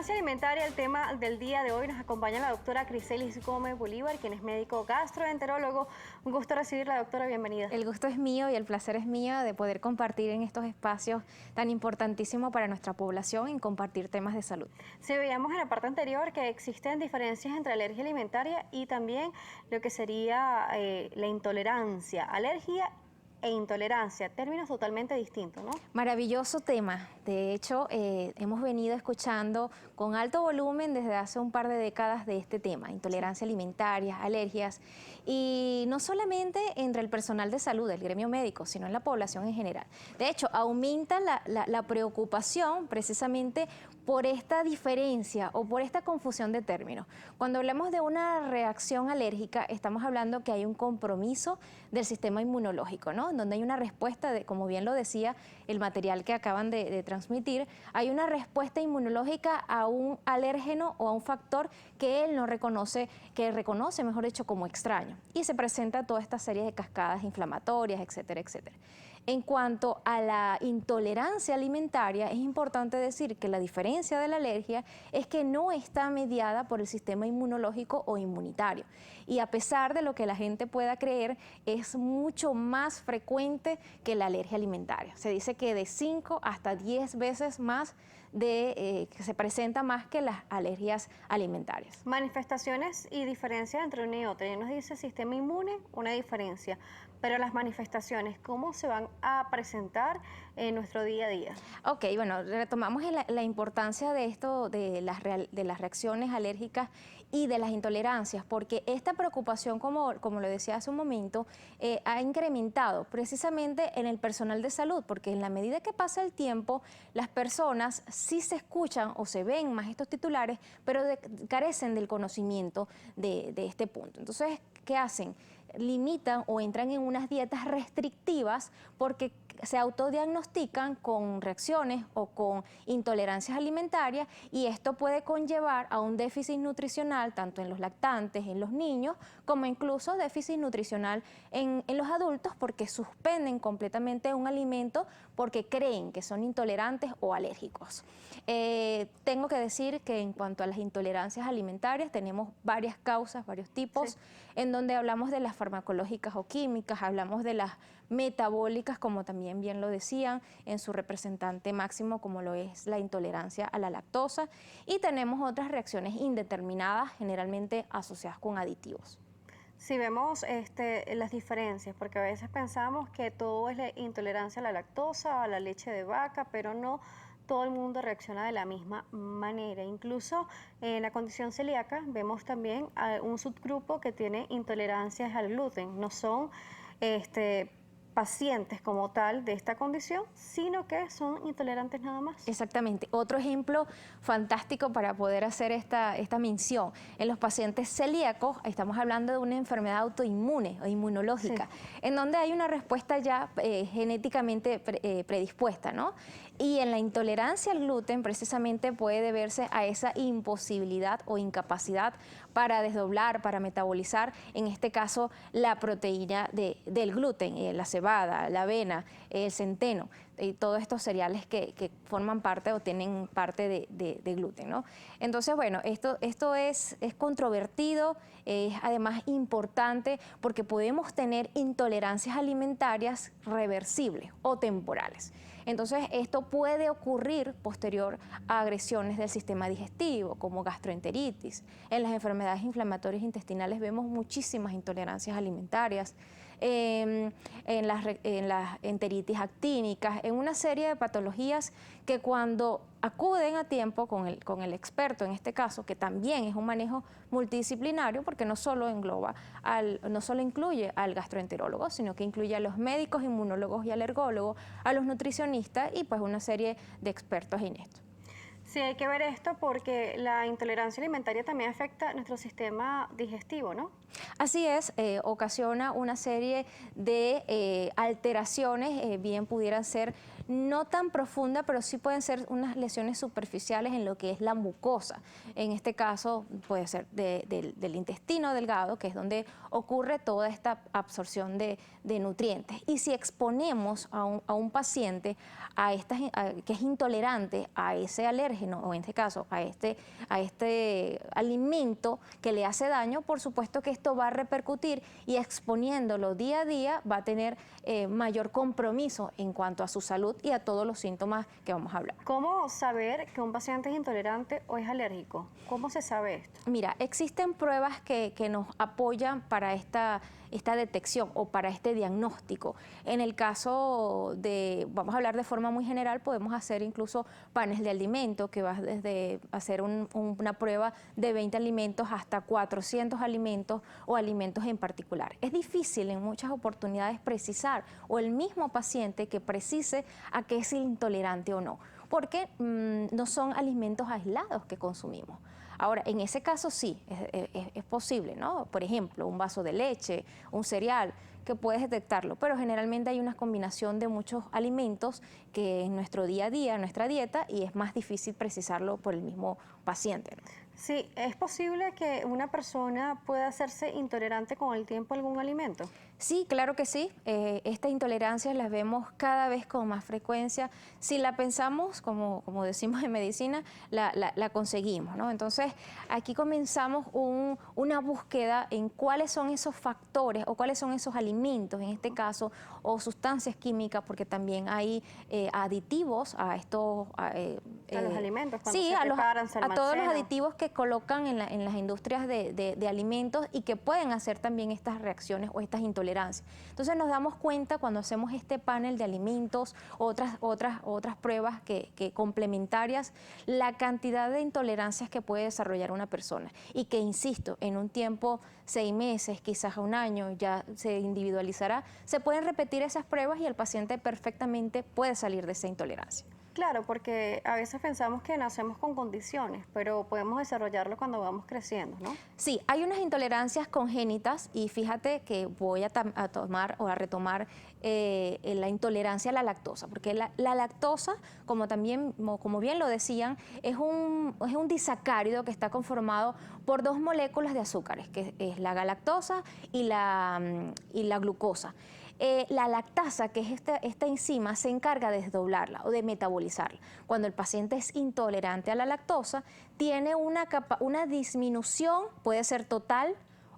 Intolerancia alimentaria, el tema del día de hoy. Nos acompaña la doctora Criselis Gómez Bolívar, quien es médico gastroenterólogo. Un gusto recibirla, doctora, bienvenida. El gusto es mío y el placer es mío de poder compartir en estos espacios tan importantísimos para nuestra población en compartir temas de salud. Sí, veíamos en la parte anterior que existen diferencias entre alergia alimentaria y también lo que sería la intolerancia, alergia e intolerancia, términos totalmente distintos, ¿no? Maravilloso tema. De hecho, hemos venido escuchando con alto volumen desde hace un par de décadas de este tema, intolerancia alimentaria, alergias, y no solamente entre el personal de salud, el gremio médico, sino en la población en general. De hecho, aumenta la preocupación precisamente por esta diferencia o por esta confusión de términos. Cuando hablamos de una reacción alérgica, estamos hablando que hay un compromiso del sistema inmunológico, ¿no? Donde hay una respuesta, como bien lo decía el material que acaban de transmitir, hay una respuesta inmunológica a un alérgeno o a un factor que él no reconoce, que reconoce, mejor dicho, como extraño. Y se presenta toda esta serie de cascadas inflamatorias, etcétera, etcétera. En cuanto a la intolerancia alimentaria, es importante decir que la diferencia de la alergia es que no está mediada por el sistema inmunológico o inmunitario. Y a pesar de lo que la gente pueda creer, es mucho más frecuente que la alergia alimentaria. Se dice que de 5 hasta 10 veces más que se presenta más que las alergias alimentarias. Manifestaciones y diferencias entre una y otra. Ya nos dice sistema inmune, una diferencia. Pero las manifestaciones, ¿cómo se van a presentar en nuestro día a día? Ok, bueno, retomamos la importancia de esto, de las reacciones alérgicas y de las intolerancias, porque esta preocupación, como lo decía hace un momento, ha incrementado precisamente en el personal de salud, porque en la medida que pasa el tiempo, las personas sí se escuchan o se ven más estos titulares, pero carecen del conocimiento de este punto. Entonces, ¿qué hacen? Limitan o entran en unas dietas restrictivas porque se autodiagnostican con reacciones o con intolerancias alimentarias, y esto puede conllevar a un déficit nutricional tanto en los lactantes, en los niños, como incluso déficit nutricional en los adultos, porque suspenden completamente un alimento porque creen que son intolerantes o alérgicos. Tengo que decir que en cuanto a las intolerancias alimentarias tenemos varias causas, varios tipos, sí, en donde hablamos de las farmacológicas o químicas, hablamos de las metabólicas, como también bien lo decían, en su representante máximo, como lo es la intolerancia a la lactosa, y tenemos otras reacciones indeterminadas, generalmente asociadas con aditivos. Si vemos las diferencias, porque a veces pensamos que todo es la intolerancia a la lactosa, a la leche de vaca, pero no todo el mundo reacciona de la misma manera. Incluso en la condición celíaca vemos también un subgrupo que tiene intolerancias al gluten. No son pacientes como tal de esta condición, sino que son intolerantes nada más. Exactamente. Otro ejemplo fantástico para poder hacer esta mención. En los pacientes celíacos estamos hablando de una enfermedad autoinmune o inmunológica, sí, en donde hay una respuesta ya genéticamente predispuesta, ¿no? Y en la intolerancia al gluten precisamente puede deberse a esa imposibilidad o incapacidad para desdoblar, para metabolizar, en este caso, la proteína del gluten, la cebada, la avena, el centeno, y todos estos cereales que forman parte o tienen parte de gluten, ¿no? Entonces, bueno, esto es controvertido, es además importante porque podemos tener intolerancias alimentarias reversibles o temporales. Entonces, esto puede ocurrir posterior a agresiones del sistema digestivo, como gastroenteritis. En las enfermedades inflamatorias intestinales vemos muchísimas intolerancias alimentarias, en las enteritis actínicas, en una serie de patologías que cuando acuden a tiempo con el experto, en este caso, que también es un manejo multidisciplinario, porque no solo incluye al gastroenterólogo, sino que incluye a los médicos, inmunólogos y alergólogos, a los nutricionistas y pues una serie de expertos en esto. Sí, hay que ver esto porque la intolerancia alimentaria también afecta nuestro sistema digestivo, ¿no? Así es, ocasiona una serie de alteraciones, bien pudieran ser no tan profundas, pero sí pueden ser unas lesiones superficiales en lo que es la mucosa. En este caso puede ser del intestino delgado, que es donde ocurre toda esta absorción de nutrientes. Y si exponemos a un paciente que es intolerante a ese alérgeno, o en este caso a este alimento que le hace daño, por supuesto que esto va a repercutir, y exponiéndolo día a día va a tener mayor compromiso en cuanto a su salud y a todos los síntomas que vamos a hablar. ¿Cómo saber que un paciente es intolerante o es alérgico? ¿Cómo se sabe esto? Mira, existen pruebas que nos apoyan para esta detección o para este diagnóstico. En el caso vamos a hablar de forma muy general, podemos hacer incluso panes de alimento, que va desde hacer una prueba de 20 alimentos hasta 400 alimentos o alimentos en particular. Es difícil en muchas oportunidades precisar, o el mismo paciente que precise a qué es intolerante o no, porque no son alimentos aislados que consumimos. Ahora, en ese caso sí, es posible, ¿no? Por ejemplo, un vaso de leche, un cereal, que puedes detectarlo, pero generalmente hay una combinación de muchos alimentos que en nuestro día a día, en nuestra dieta, y es más difícil precisarlo por el mismo paciente, ¿no? Sí, ¿es posible que una persona pueda hacerse intolerante con el tiempo a algún alimento? Sí, claro que sí. Estas intolerancias las vemos cada vez con más frecuencia. Si la pensamos, como decimos en medicina, la conseguimos, ¿no? Entonces, aquí comenzamos una búsqueda en cuáles son esos factores o cuáles son esos alimentos, en este caso, o sustancias químicas, porque también hay aditivos a estos... A los alimentos, cuando sí, se preparan, se a todos los almacenan. aditivos que colocan en las industrias de alimentos, y que pueden hacer también estas reacciones o estas intolerancias. Entonces nos damos cuenta cuando hacemos este panel de alimentos, otras pruebas que complementarias, la cantidad de intolerancias que puede desarrollar una persona, y que, insisto, en un tiempo, 6 meses, quizás a un año, ya se individualizará. Se pueden repetir esas pruebas y el paciente perfectamente puede salir de esa intolerancia. Claro, porque a veces pensamos que nacemos con condiciones, pero podemos desarrollarlo cuando vamos creciendo, ¿no? Sí, hay unas intolerancias congénitas, y fíjate que voy a tomar o a retomar la intolerancia a la lactosa, porque la lactosa, como bien lo decían, es un disacárido que está conformado por 2 moléculas de azúcares, que es la galactosa y la glucosa. La lactasa, que es esta enzima, se encarga de desdoblarla o de metabolizarla. Cuando el paciente es intolerante a la lactosa, tiene una disminución, puede ser total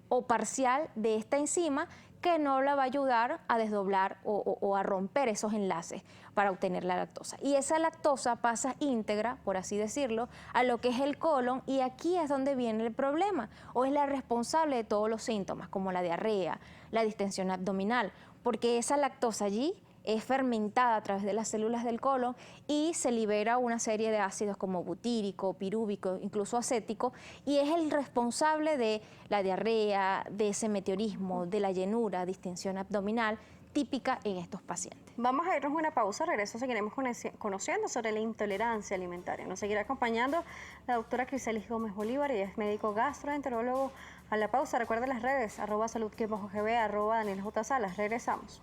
o parcial, de esta enzima, que no la va a ayudar a desdoblar o a romper esos enlaces para obtener la lactosa. Y esa lactosa pasa íntegra, por así decirlo, a lo que es el colon, y aquí es donde viene el problema, o es la responsable de todos los síntomas, como la diarrea, la distensión abdominal, porque esa lactosa allí es fermentada a través de las células del colon y se libera una serie de ácidos como butírico, pirúvico, incluso acético, y es el responsable de la diarrea, de ese meteorismo, de la llenura, distensión abdominal típica en estos pacientes. Vamos a irnos a una pausa, regreso seguiremos conociendo sobre la intolerancia alimentaria. Nos seguirá acompañando la doctora Criselis Gómez Bolívar, ella es médico gastroenterólogo. A la pausa, recuerden las redes, @salud_gb, @DanielJ Salas. Regresamos.